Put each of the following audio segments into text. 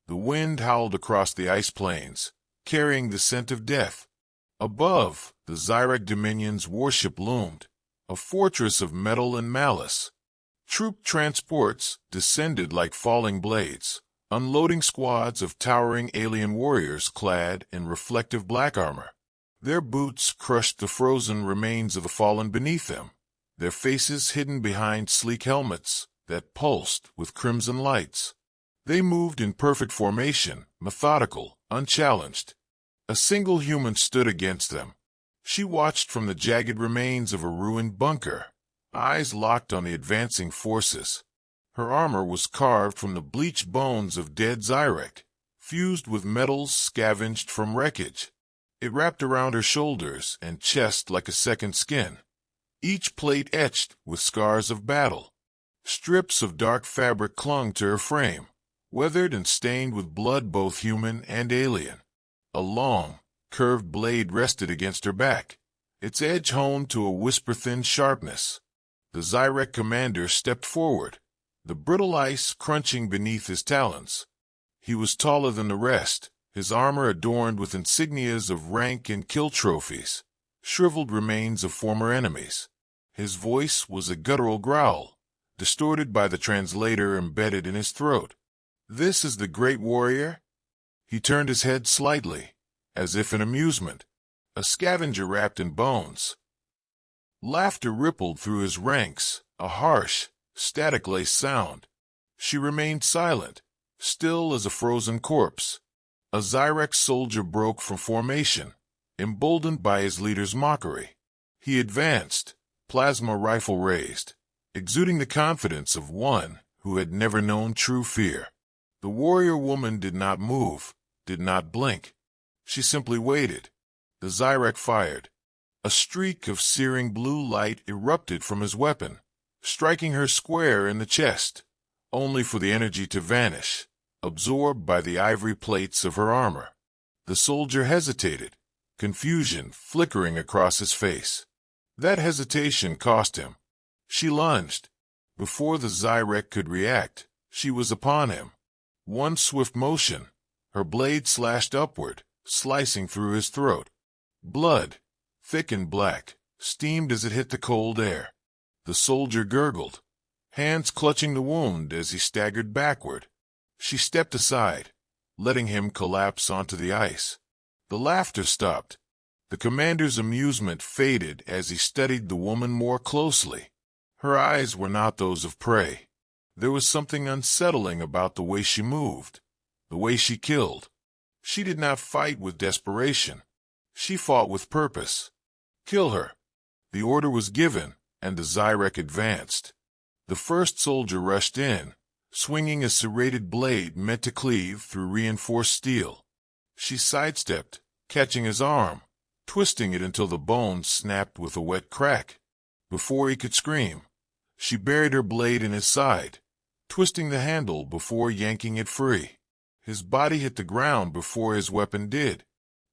The wind howled across the ice plains, carrying the scent of death. Above, the Zyrek Dominion's warship loomed, a fortress of metal and malice. Troop transports descended like falling blades, unloading squads of towering alien warriors clad in reflective black armor. Their boots crushed the frozen remains of the fallen beneath them, their faces hidden behind sleek helmets that pulsed with crimson lights. They moved in perfect formation, methodical, unchallenged. A single human stood against them. She watched from the jagged remains of a ruined bunker, eyes locked on the advancing forces. Her armor was carved from the bleached bones of dead Zyrek, fused with metals scavenged from wreckage. It wrapped around her shoulders and chest like a second skin, each plate etched with scars of battle. Strips of dark fabric clung to her frame, weathered and stained with blood both human and alien. A long, curved blade rested against her back, its edge honed to a whisper-thin sharpness. The Zyrek commander stepped forward, the brittle ice crunching beneath his talons. He was taller than the rest, his armor adorned with insignias of rank and kill trophies, shriveled remains of former enemies. His voice was a guttural growl, distorted by the translator embedded in his throat. "This is the great warrior?" He turned his head slightly, as if in amusement. A scavenger wrapped in bones. Laughter rippled through his ranks, a harsh, static-laced sound. She remained silent, still as a frozen corpse. A Zyrek soldier broke from formation, emboldened by his leader's mockery. He advanced, plasma rifle raised, exuding the confidence of one who had never known true fear. The warrior woman did not move, did not blink. She simply waited. The Zyrek fired. A streak of searing blue light erupted from his weapon, striking her square in the chest, only for the energy to vanish, absorbed by the ivory plates of her armor. The soldier hesitated, confusion flickering across his face. That hesitation cost him. She lunged. Before the Zyrek could react, she was upon him. One swift motion, her blade slashed upward, slicing through his throat. Blood, thick and black, steamed as it hit the cold air. The soldier gurgled, hands clutching the wound as he staggered backward. She stepped aside, letting him collapse onto the ice. The laughter stopped. The commander's amusement faded as he studied the woman more closely. Her eyes were not those of prey. There was something unsettling about the way she moved, the way she killed. She did not fight with desperation. She fought with purpose. Kill her. The order was given, and the Zyrek advanced. The first soldier rushed in, swinging a serrated blade meant to cleave through reinforced steel. She sidestepped, catching his arm, twisting it until the bone snapped with a wet crack. Before he could scream, she buried her blade in his side, twisting the handle before yanking it free. His body hit the ground before his weapon did.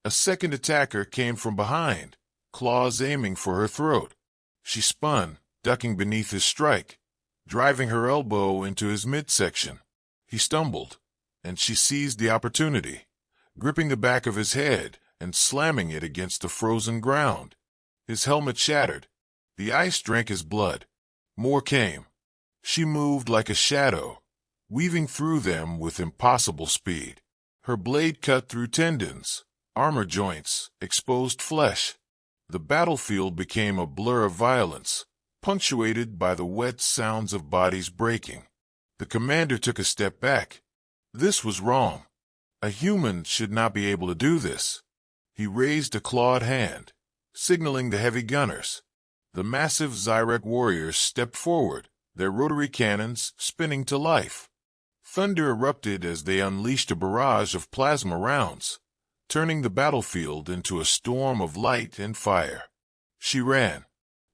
A second attacker came from behind, claws aiming for her throat. She spun, ducking beneath his strike, driving her elbow into his midsection. He stumbled, and she seized the opportunity, gripping the back of his head and slamming it against the frozen ground. His helmet shattered. The ice drank his blood. More came. She moved like a shadow, weaving through them with impossible speed. Her blade cut through tendons, armor joints, exposed flesh. The battlefield became a blur of violence, punctuated by the wet sounds of bodies breaking. The commander took a step back. This was wrong. A human should not be able to do this. He raised a clawed hand, signaling the heavy gunners. The massive Zyrek warriors stepped forward, their rotary cannons spinning to life. Thunder erupted as they unleashed a barrage of plasma rounds, turning the battlefield into a storm of light and fire. She ran,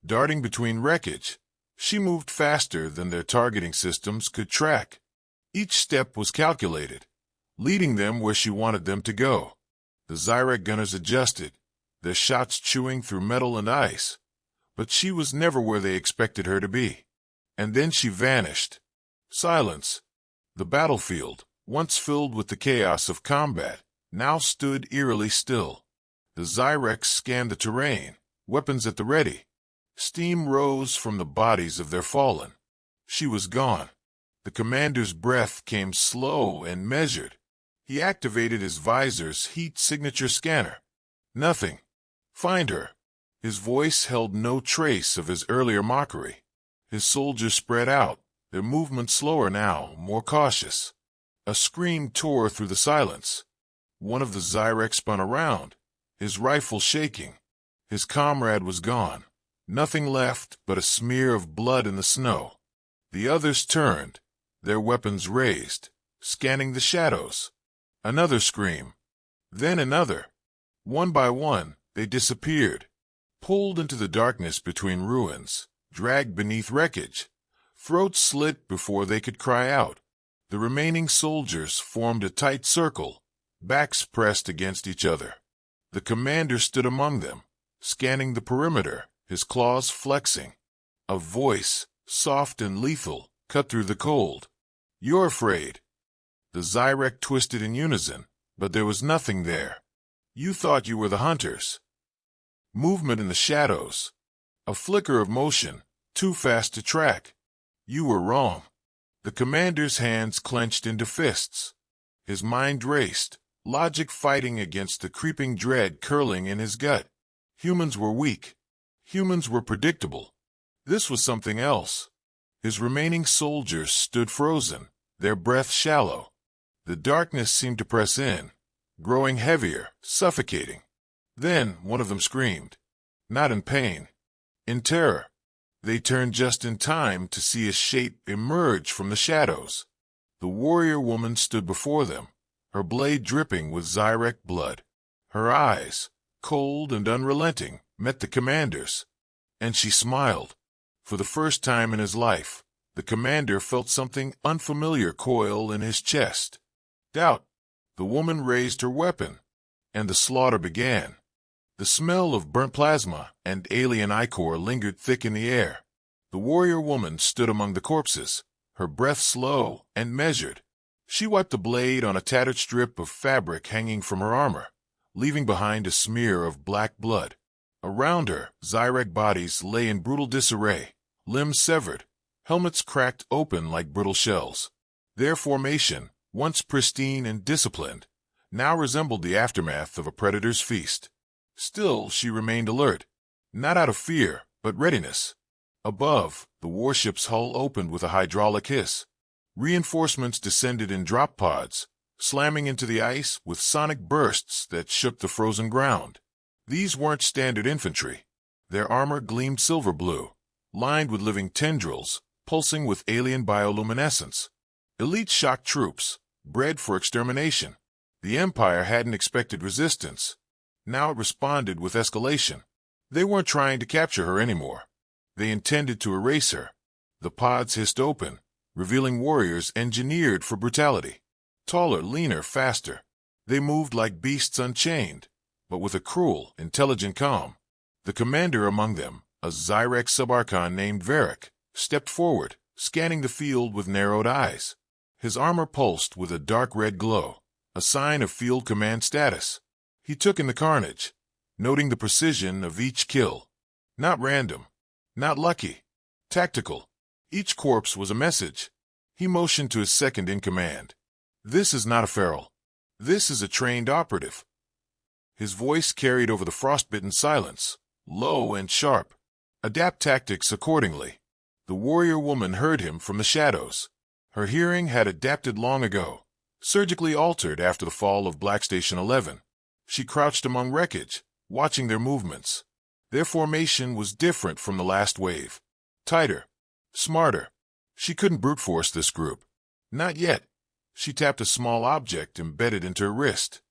darting between wreckage. She moved faster than their targeting systems could track. Each step was calculated, leading them where she wanted them to go. The Zyrek gunners adjusted, their shots chewing through metal and ice, but she was never where they expected her to be. And then she vanished. Silence. The battlefield, once filled with the chaos of combat, now stood eerily still. The Zyrex scanned the terrain, weapons at the ready. Steam rose from the bodies of their fallen. She was gone. The commander's breath came slow and measured. He activated his visor's heat signature scanner. Nothing. Find her. His voice held no trace of his earlier mockery. His soldiers spread out, their movement slower now, more cautious. A scream tore through the silence. One of the Zyrex spun around, his rifle shaking. His comrade was gone. Nothing left but a smear of blood in the snow. The others turned, their weapons raised, scanning the shadows. Another scream. Then another. One by one, they disappeared, pulled into the darkness between ruins, dragged beneath wreckage. Throats slit before they could cry out. The remaining soldiers formed a tight circle, backs pressed against each other. The commander stood among them, scanning the perimeter, his claws flexing. A voice, soft and lethal, cut through the cold. "You're afraid." The Zyrex twisted in unison, but there was nothing there. "You thought you were the hunters." Movement in the shadows. A flicker of motion, too fast to track. "You were wrong." The commander's hands clenched into fists. His mind raced, logic fighting against the creeping dread curling in his gut. Humans were weak. Humans were predictable. This was something else. His remaining soldiers stood frozen, their breath shallow. The darkness seemed to press in, growing heavier, suffocating. Then one of them screamed. Not in pain, in terror. They turned just in time to see a shape emerge from the shadows. The warrior woman stood before them, her blade dripping with Zyrex blood. Her eyes, cold and unrelenting, met the commander's, and she smiled. For the first time in his life, the commander felt something unfamiliar coil in his chest. Doubt. The woman raised her weapon, and the slaughter began. The smell of burnt plasma and alien ichor lingered thick in the air. The warrior woman stood among the corpses, her breath slow and measured. She wiped the blade on a tattered strip of fabric hanging from her armor, leaving behind a smear of black blood. Around her, Zyrex bodies lay in brutal disarray, limbs severed, helmets cracked open like brittle shells. Their formation, once pristine and disciplined, now resembled the aftermath of a predator's feast. Still, she remained alert, not out of fear, but readiness. Above, the warship's hull opened with a hydraulic hiss. Reinforcements descended in drop pods, slamming into the ice with sonic bursts that shook the frozen ground. These weren't standard infantry. Their armor gleamed silver blue, lined with living tendrils, pulsing with alien bioluminescence. Elite shock troops, bred for extermination. The Empire hadn't expected resistance. Now it responded with escalation. They weren't trying to capture her anymore. They intended to erase her. The pods hissed open, revealing warriors engineered for brutality. Taller, leaner, faster. They moved like beasts unchained, but with a cruel, intelligent calm. The commander among them, a Zyrex subarchon named Varric, stepped forward, scanning the field with narrowed eyes. His armor pulsed with a dark red glow, a sign of field command status. He took in the carnage, noting the precision of each kill. Not random, not lucky, tactical. Each corpse was a message. He motioned to his second in command. "This is not a feral. This is a trained operative." His voice carried over the frostbitten silence, low and sharp. "Adapt tactics accordingly." The warrior woman heard him from the shadows. Her hearing had adapted long ago, surgically altered after the fall of Black Station 11. She crouched among wreckage, watching their movements. Their formation was different from the last wave. Tighter, smarter. She couldn't brute force this group. Not yet. She tapped a small object embedded into her wrist.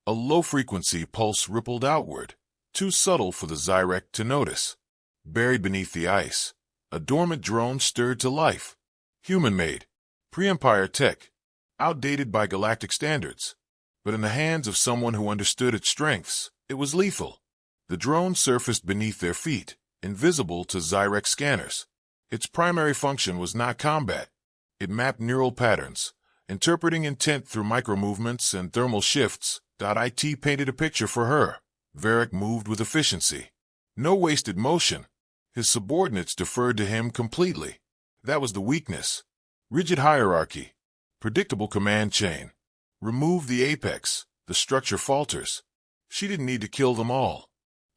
A low-frequency pulse rippled outward, too subtle for the Zyrex to notice. Buried beneath the ice, a dormant drone stirred to life. Human-made, pre-Empire tech, outdated by Galactic standards. But in the hands of someone who understood its strengths, it was lethal. The drone surfaced beneath their feet, invisible to Zyrex scanners. Its primary function was not combat. It mapped neural patterns, Interpreting intent through micro-movements and thermal shifts, IT painted a picture for her. Varric moved with efficiency. No wasted motion. His subordinates deferred to him completely. That was the weakness. Rigid hierarchy. Predictable command chain. Remove the apex, the structure falters. She didn't need to kill them all.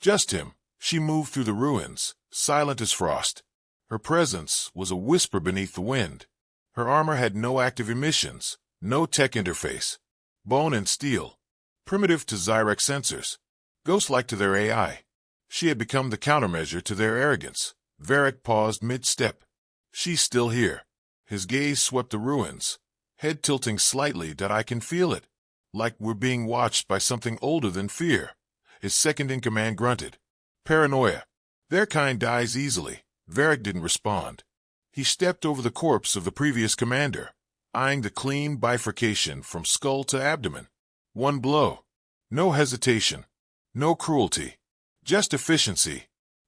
Just him. She moved through the ruins, silent as frost. Her presence was a whisper beneath the wind. Her armor had no active emissions, no tech interface. Bone and steel. Primitive to Zyrek sensors. Ghost-like to their AI. She had become the countermeasure to their arrogance. Varric paused mid-step. She's still here. His gaze swept the ruins, head tilting slightly. I can feel it. Like we're being watched by something older than fear. His second-in-command grunted. Paranoia. Their kind dies easily. Varric didn't respond. He stepped over the corpse of the previous commander, eyeing the clean bifurcation from skull to abdomen. One blow. No hesitation. No cruelty. Just efficiency.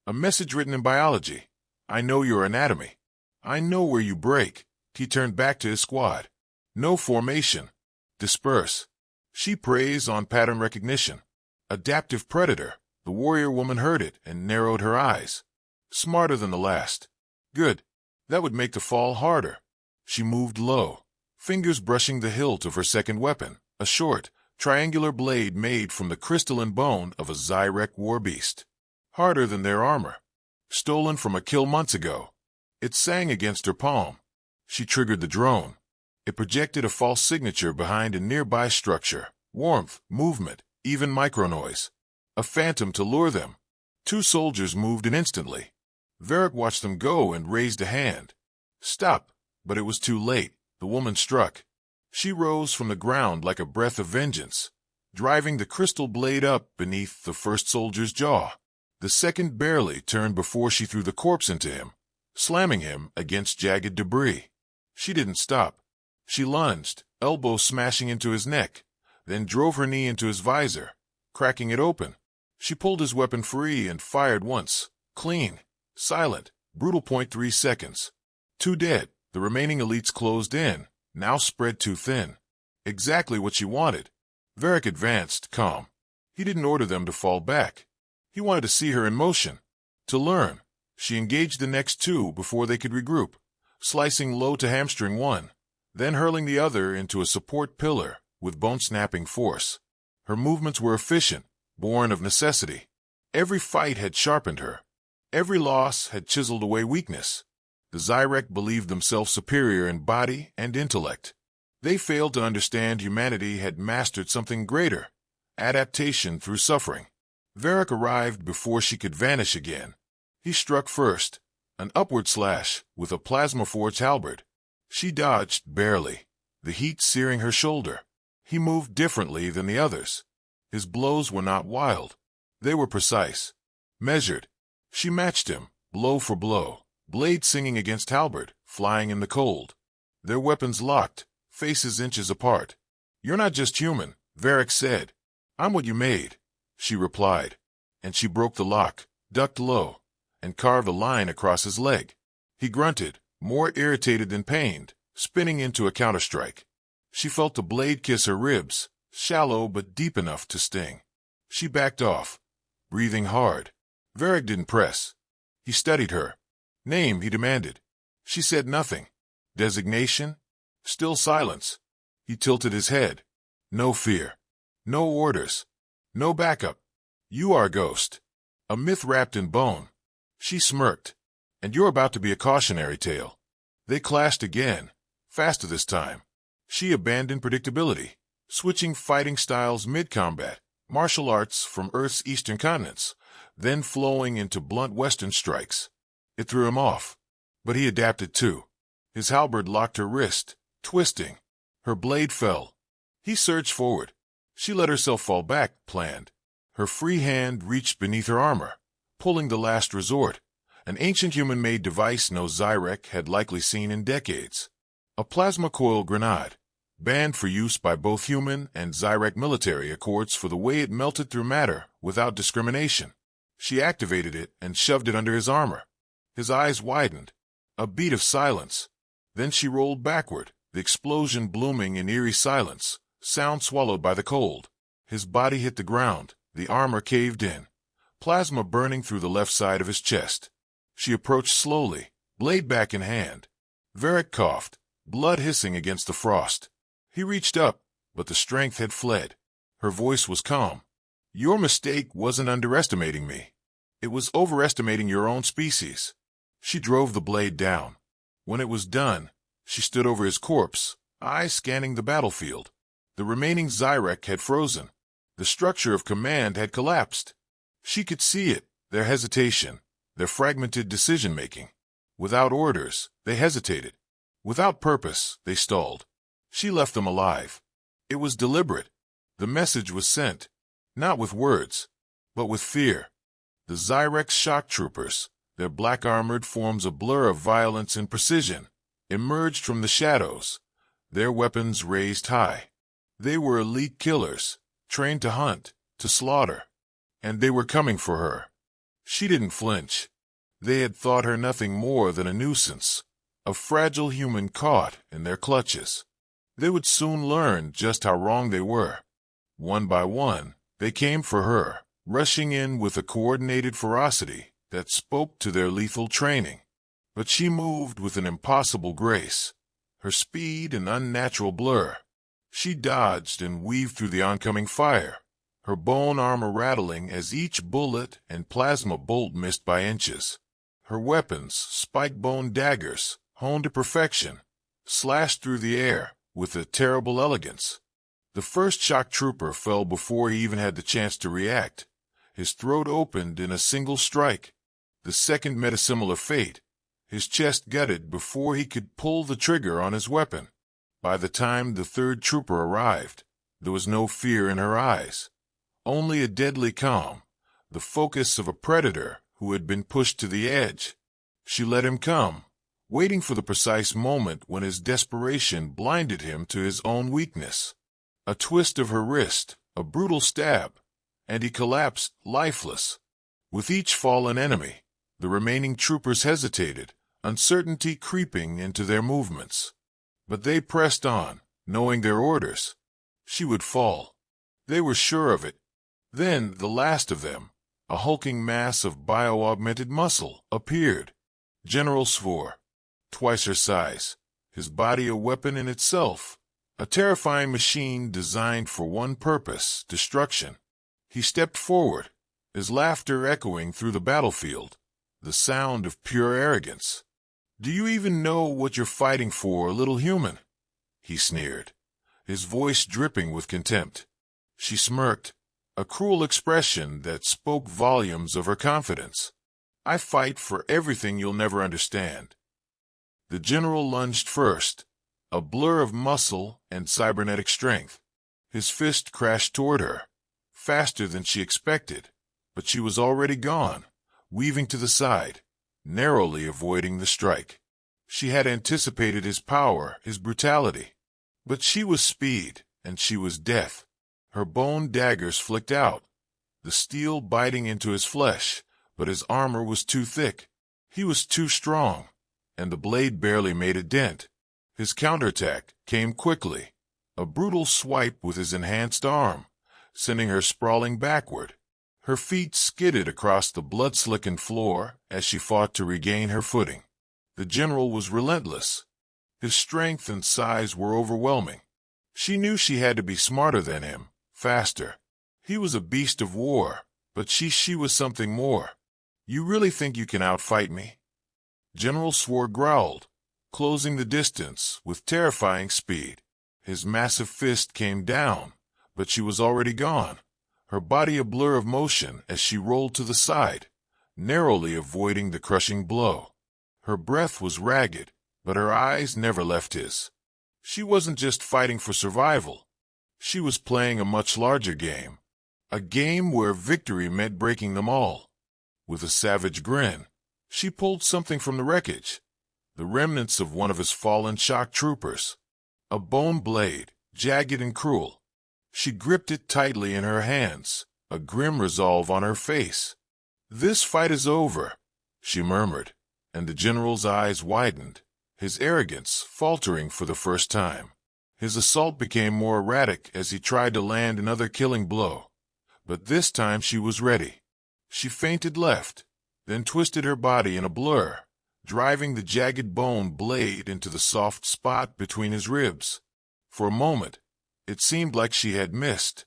A message written in biology. I know your anatomy. I know where you break. He turned back to his squad. No formation. Disperse. She preys on pattern recognition. Adaptive predator. The warrior woman heard it and narrowed her eyes. Smarter than the last. Good. That would make the fall harder. She moved low, fingers brushing the hilt of her second weapon, a short, triangular blade made from the crystalline bone of a Zyrek war beast. Harder than their armor. Stolen from a kill months ago. It sang against her palm. She triggered the drone. It projected a false signature behind a nearby structure. Warmth, movement, even micronoise. A phantom to lure them. Two soldiers moved in instantly. Varric watched them go and raised a hand. Stop, but it was too late. The woman struck. She rose from the ground like a breath of vengeance, driving the crystal blade up beneath the first soldier's jaw. The second barely turned before she threw the corpse into him, slamming him against jagged debris. She didn't stop. She lunged, elbow smashing into his neck, then drove her knee into his visor, cracking it open. She pulled his weapon free and fired once, clean, silent, brutal. 3 seconds. Two dead. The remaining elites closed in, now spread too thin. Exactly what she wanted. Varric advanced, calm. He didn't order them to fall back. He wanted to see her in motion. To learn. She engaged the next two before they could regroup, slicing low to hamstring one, then hurling the other into a support pillar with bone-snapping force. Her movements were efficient, born of necessity. Every fight had sharpened her. Every loss had chiseled away weakness. The Zyrek believed themselves superior in body and intellect. They failed to understand humanity had mastered something greater, adaptation through suffering. Varric arrived before she could vanish again. He struck first, an upward slash with a plasma-forged halberd. She dodged barely, the heat searing her shoulder. He moved differently than the others. His blows were not wild. They were precise, measured. She matched him, blow for blow, blade singing against halberd, flying in the cold. Their weapons locked, faces inches apart. You're not just human, Varric said. I'm what you made, she replied. And she broke the lock, ducked low, and carved a line across his leg. He grunted, more irritated than pained, spinning into a counterstrike. She felt the blade kiss her ribs, shallow but deep enough to sting. She backed off, breathing hard. Varric didn't press. He studied her. Name, he demanded. She said nothing. Designation? Still silence. He tilted his head. No fear. No orders. No backup. You are a ghost. A myth wrapped in bone. She smirked. And you're about to be a cautionary tale. They clashed again, faster this time. She abandoned predictability, switching fighting styles mid-combat, martial arts from Earth's eastern continents, then flowing into blunt western strikes. It threw him off, but he adapted too. His halberd locked her wrist, twisting. Her blade fell. He surged forward. She let herself fall back, planned. Her free hand reached beneath her armor, pulling the last resort, an ancient human-made device no Zyrek had likely seen in decades. A plasma coil grenade, banned for use by both human and Zyrek military accords for the way it melted through matter without discrimination. She activated it and shoved it under his armor. His eyes widened. A beat of silence. Then she rolled backward, The explosion blooming in eerie silence, sound swallowed by the cold. His body hit the ground, the armor caved in, plasma burning through the left side of his chest. She approached slowly, blade back in hand. Varric coughed, blood hissing against the frost. He reached up, but the strength had fled. Her voice was calm. Your mistake wasn't underestimating me. It was overestimating your own species. She drove the blade down. When it was done, she stood over his corpse, eyes scanning the battlefield. The remaining Zyrek had frozen. The structure of command had collapsed. She could see it, their hesitation, their fragmented decision-making. Without orders, they hesitated. Without purpose, they stalled. She left them alive. It was deliberate. The message was sent, not with words, but with fear. The Zyrek's shock troopers, their black-armored forms a blur of violence and precision, emerged from the shadows, their weapons raised high. They were elite killers, trained to hunt, to slaughter, and they were coming for her. She didn't flinch. They had thought her nothing more than a nuisance, a fragile human caught in their clutches. They would soon learn just how wrong they were. One by one, they came for her, rushing in with a coordinated ferocity that spoke to their lethal training. But she moved with an impossible grace, her speed an unnatural blur. She dodged and weaved through the oncoming fire, her bone armor rattling as each bullet and plasma bolt missed by inches. Her weapons, spike-bone daggers, honed to perfection, slashed through the air with a terrible elegance. The first shock trooper fell before he even had the chance to react. His throat opened in a single strike. The second met a similar fate, his chest gutted before he could pull the trigger on his weapon. By the time the third trooper arrived, there was no fear in her eyes, only a deadly calm, the focus of a predator who had been pushed to the edge. She let him come, waiting for the precise moment when his desperation blinded him to his own weakness. A twist of her wrist, a brutal stab, and he collapsed, lifeless. With each fallen enemy, the remaining troopers hesitated, uncertainty creeping into their movements. But they pressed on, knowing their orders. She would fall. They were sure of it. Then the last of them, a hulking mass of bio-augmented muscle, appeared. General Svor, twice her size, his body a weapon in itself, a terrifying machine designed for one purpose, destruction. He stepped forward, his laughter echoing through the battlefield, the sound of pure arrogance. Do you even know what you're fighting for, little human? He sneered, his voice dripping with contempt. She smirked, a cruel expression that spoke volumes of her confidence. I fight for everything you'll never understand. The general lunged first, a blur of muscle and cybernetic strength. His fist crashed toward her, faster than she expected, but she was already gone, weaving to the side, narrowly avoiding the strike. She had anticipated his power, his brutality. But she was speed, and she was death. Her bone daggers flicked out, the steel biting into his flesh, but his armor was too thick. He was too strong, and the blade barely made a dent. His counterattack came quickly, a brutal swipe with his enhanced arm, sending her sprawling backward. Her feet skidded across the blood-slickened floor as she fought to regain her footing. The general was relentless. His strength and size were overwhelming. She knew she had to be smarter than him, faster. He was a beast of war, but she was something more. You really think you can outfight me? General Svor growled, closing the distance with terrifying speed. His massive fist came down, but she was already gone, her body a blur of motion as she rolled to the side, narrowly avoiding the crushing blow. Her breath was ragged, but her eyes never left his. She wasn't just fighting for survival. She was playing a much larger game, a game where victory meant breaking them all. With a savage grin, she pulled something from the wreckage, the remnants of one of his fallen shock troopers, a bone blade, jagged and cruel. She gripped it tightly in her hands, a grim resolve on her face. "This fight is over," she murmured, and the general's eyes widened, his arrogance faltering for the first time. His assault became more erratic as he tried to land another killing blow. But this time she was ready. She feinted left, then twisted her body in a blur, driving the jagged bone blade into the soft spot between his ribs. For a moment, it seemed like she had missed.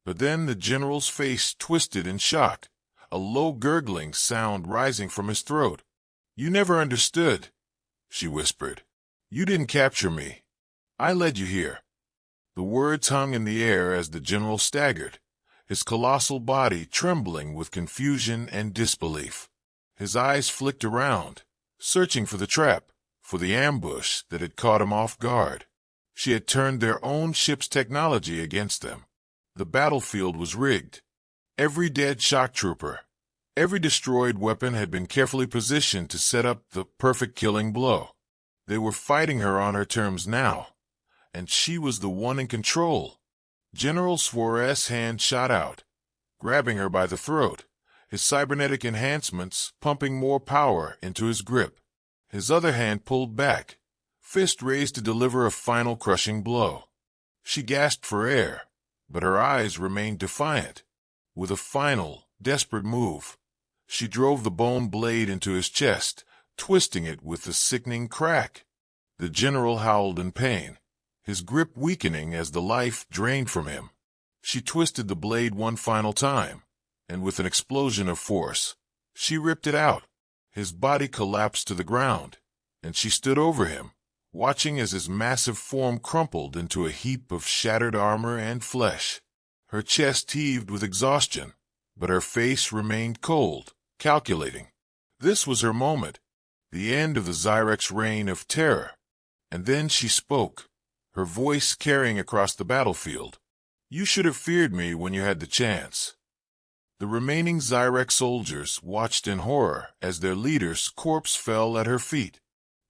But then the general's face twisted in shock, a low gurgling sound rising from his throat. "You never understood," she whispered. "You didn't capture me. I led you here." The words hung in the air as the general staggered, his colossal body trembling with confusion and disbelief. His eyes flicked around, searching for the trap, for the ambush that had caught him off guard. She had turned their own ship's technology against them. The battlefield was rigged. Every dead shock trooper, every destroyed weapon had been carefully positioned to set up the perfect killing blow. They were fighting her on her terms now, and she was the one in control. General Suarez's hand shot out, grabbing her by the throat, his cybernetic enhancements pumping more power into his grip. His other hand pulled back, fist raised to deliver a final crushing blow. She gasped for air, but her eyes remained defiant. With a final, desperate move, she drove the bone blade into his chest, twisting it with a sickening crack. The general howled in pain, his grip weakening as the life drained from him. She twisted the blade one final time, and with an explosion of force, she ripped it out. His body collapsed to the ground, and she stood over him, watching as his massive form crumpled into a heap of shattered armor and flesh. Her chest heaved with exhaustion, but her face remained cold, calculating. This was her moment, the end of the Zyrek's reign of terror. And then she spoke, her voice carrying across the battlefield. "You should have feared me when you had the chance." The remaining Zyrek soldiers watched in horror as their leader's corpse fell at her feet.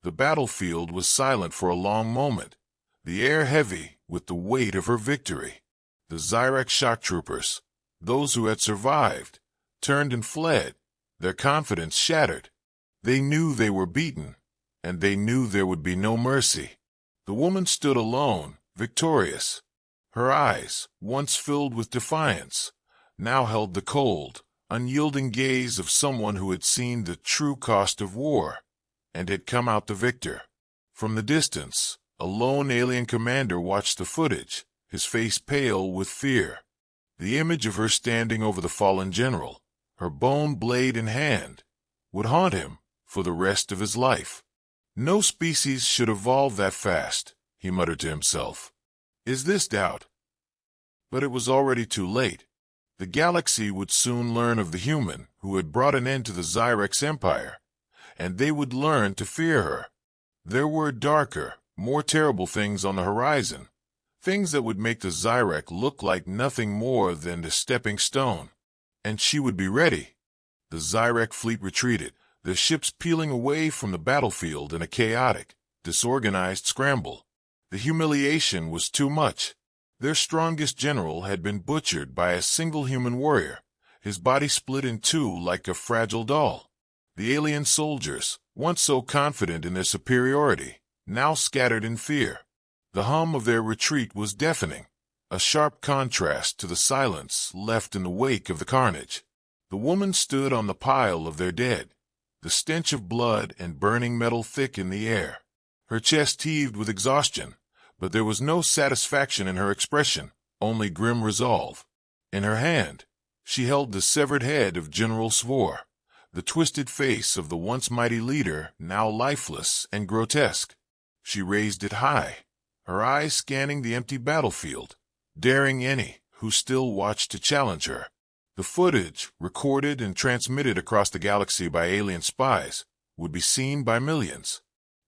The battlefield was silent for a long moment, the air heavy with the weight of her victory. The Zyrek shock troopers, those who had survived, turned and fled, their confidence shattered. They knew they were beaten, and they knew there would be no mercy. The woman stood alone, victorious. Her eyes, once filled with defiance, now held the cold, unyielding gaze of someone who had seen the true cost of war, and had come out the victor. From the distance, a lone alien commander watched the footage, his face pale with fear. The image of her standing over the fallen general, her bone blade in hand, would haunt him for the rest of his life. "No species should evolve that fast," he muttered to himself. "Is this doubt?" But it was already too late. The galaxy would soon learn of the human who had brought an end to the Zyrek's empire, and they would learn to fear her. There were darker, more terrible things on the horizon, things that would make the Zyrek look like nothing more than a stepping stone. And she would be ready. The Zyrek fleet retreated, their ships peeling away from the battlefield in a chaotic, disorganized scramble. The humiliation was too much. Their strongest general had been butchered by a single human warrior, his body split in two like a fragile doll. The alien soldiers, once so confident in their superiority, now scattered in fear. The hum of their retreat was deafening, a sharp contrast to the silence left in the wake of the carnage. The woman stood on the pile of their dead, the stench of blood and burning metal thick in the air. Her chest heaved with exhaustion, but there was no satisfaction in her expression, only grim resolve. In her hand, she held the severed head of General Svor, the twisted face of the once mighty leader now lifeless and grotesque. She raised it high, her eyes scanning the empty battlefield, daring any who still watched to challenge her. The footage, recorded and transmitted across the galaxy by alien spies, would be seen by millions.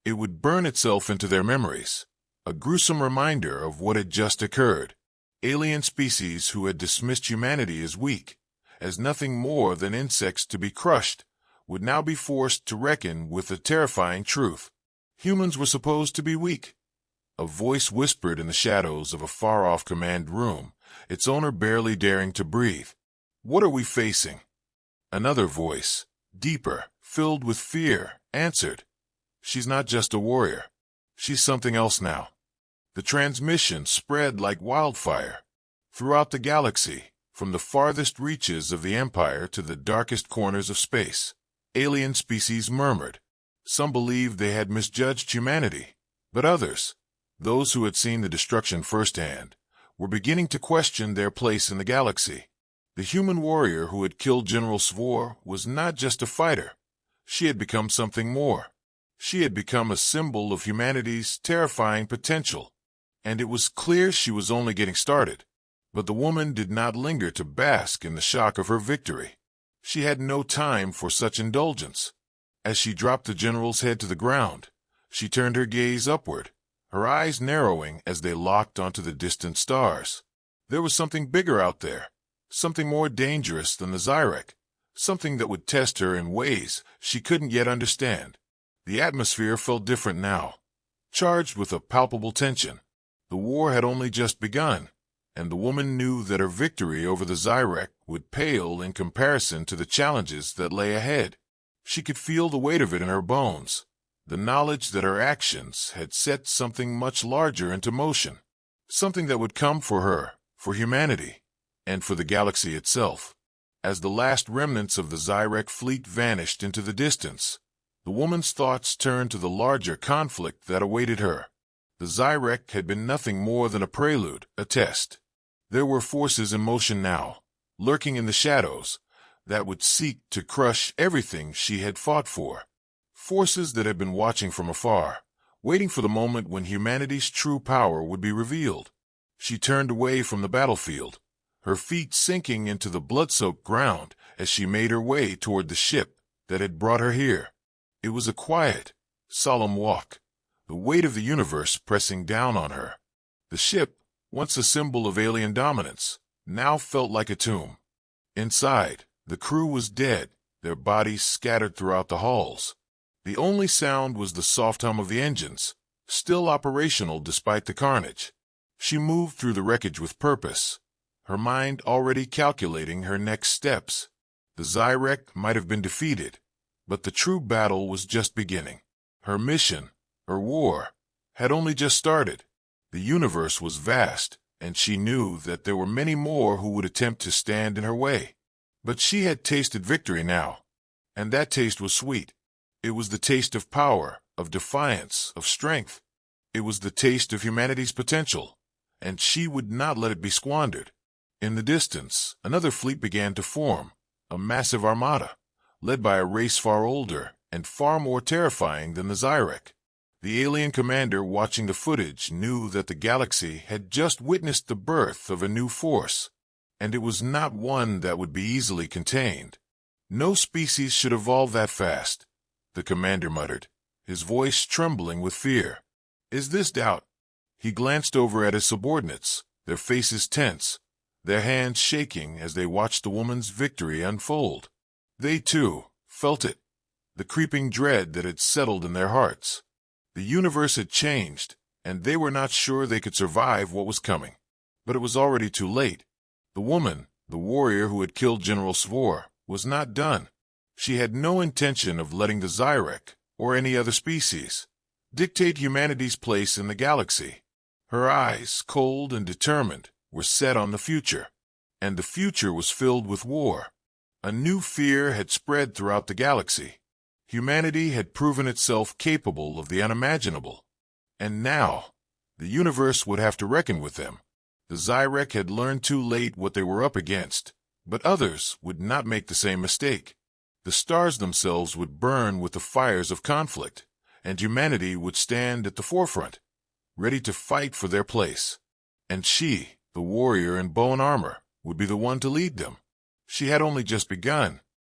It would burn itself into their memories, a gruesome reminder of what had just occurred. Alien species who had dismissed humanity as weak, as nothing more than insects to be crushed, would now be forced to reckon with the terrifying truth. Humans were supposed to be weak. A voice whispered in the shadows of a far-off command room, its owner barely daring to breathe. "What are we facing?" Another voice, deeper, filled with fear, answered. She's not just a warrior. She's something else now. The transmission spread like wildfire. Throughout the galaxy, from the farthest reaches of the Empire to the darkest corners of space, alien species murmured. Some believed they had misjudged humanity, but others, those who had seen the destruction firsthand, were beginning to question their place in the galaxy. The human warrior who had killed General Svor was not just a fighter. She had become something more. She had become a symbol of humanity's terrifying potential. And it was clear she was only getting started. But the woman did not linger to bask in the shock of her victory. She had no time for such indulgence. As she dropped the general's head to the ground, she turned her gaze upward, her eyes narrowing as they locked onto the distant stars. There was something bigger out there, something more dangerous than the Zyrek, something that would test her in ways she couldn't yet understand. The atmosphere felt different now, charged with a palpable tension. The war had only just begun, and the woman knew that her victory over the Zyrek would pale in comparison to the challenges that lay ahead. She could feel the weight of it in her bones, the knowledge that her actions had set something much larger into motion, something that would come for her, for humanity, and for the galaxy itself. As the last remnants of the Zyrek fleet vanished into the distance, the woman's thoughts turned to the larger conflict that awaited her. The Zyrek had been nothing more than a prelude, a test. There were forces in motion now, lurking in the shadows, that would seek to crush everything she had fought for. Forces that had been watching from afar, waiting for the moment when humanity's true power would be revealed. She turned away from the battlefield, her feet sinking into the blood-soaked ground as she made her way toward the ship that had brought her here. It was a quiet, solemn walk, the weight of the universe pressing down on her. The ship, once a symbol of alien dominance, now felt like a tomb. Inside, the crew was dead, their bodies scattered throughout the halls. The only sound was the soft hum of the engines, still operational despite the carnage. She moved through the wreckage with purpose, her mind already calculating her next steps. The Zyrek might have been defeated, but the true battle was just beginning. Her mission, her war, had only just started. The universe was vast, and she knew that there were many more who would attempt to stand in her way. But she had tasted victory now, and that taste was sweet. It was the taste of power, of defiance, of strength. It was the taste of humanity's potential, and she would not let it be squandered. In the distance, another fleet began to form, a massive armada, led by a race far older and far more terrifying than the Zyrek. The alien commander watching the footage knew that the galaxy had just witnessed the birth of a new force, and it was not one that would be easily contained. No species should evolve that fast, the commander muttered, his voice trembling with fear. Is this doubt? He glanced over at his subordinates, their faces tense, their hands shaking as they watched the woman's victory unfold. They, too, felt it, the creeping dread that had settled in their hearts. The universe had changed, and they were not sure they could survive what was coming. But it was already too late. The woman, the warrior who had killed General Svor, was not done. She had no intention of letting the Zyrek, or any other species, dictate humanity's place in the galaxy. Her eyes, cold and determined, were set on the future. And the future was filled with war. A new fear had spread throughout the galaxy. Humanity had proven itself capable of the unimaginable. And now, the universe would have to reckon with them. The Zyrek had learned too late what they were up against, but others would not make the same mistake. The stars themselves would burn with the fires of conflict, and humanity would stand at the forefront, ready to fight for their place. And she, the warrior in bow and armor, would be the one to lead them. She had only just begun,